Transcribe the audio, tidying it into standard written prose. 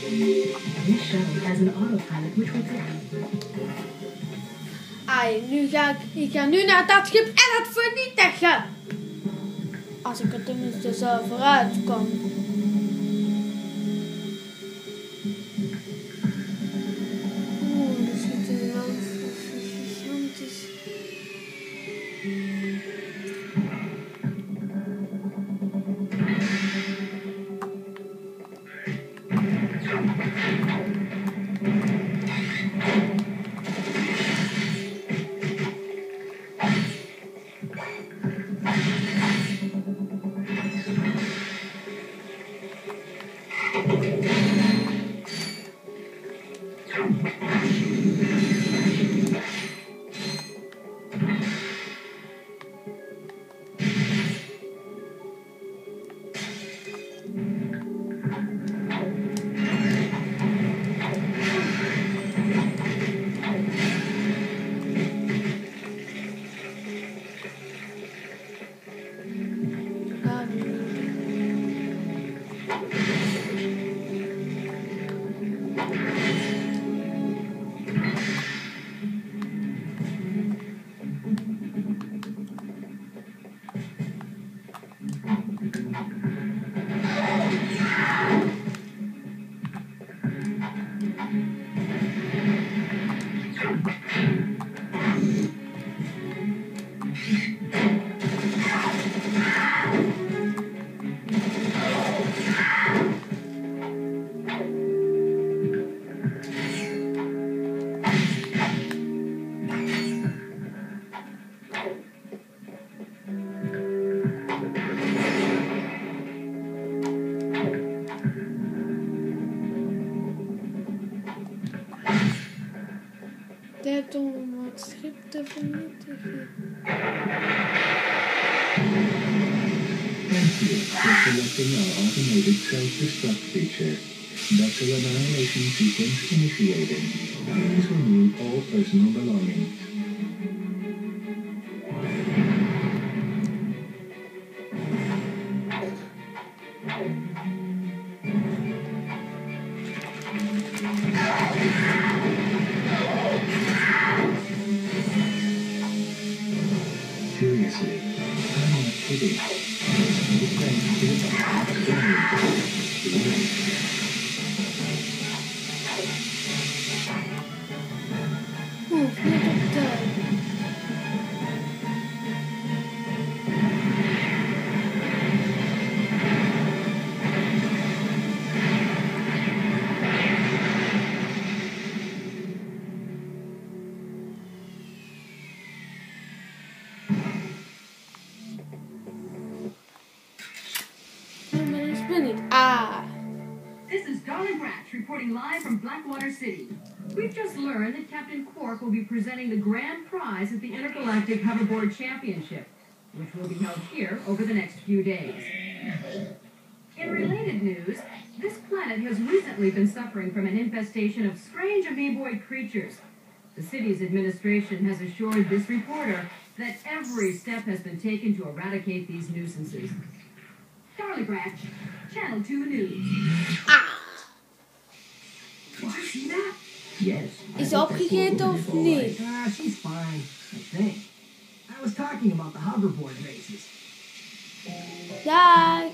This shuttle has an autopilot which will take... Ik ga nu naar dat schip en het vernietigen. Als ik er tenminste zo vooruit kan. Er zit een land gigantisch. Dit om het schip te vernietigen. Thank you for selecting our automated self-destruct feature. Vessel annihilation sequence initiated. Please remove all personal belongings. Seriously, I'm not kidding. No thanks to the This is Darling Ratch reporting live from Blackwater City. We've just learned that Captain Quark will be presenting the grand prize at the Intergalactic Hoverboard Championship, which will be held here over the next few days. In related news, this planet has recently been suffering from an infestation of strange amoeboid creatures. The city's administration has assured this reporter that every step has been taken to eradicate these nuisances. Darling Ratch, Channel 2 News. Did you see that? Yes. Is opgegeten of niet? She's fine, I think. I was talking about the hoverboard races. Dag!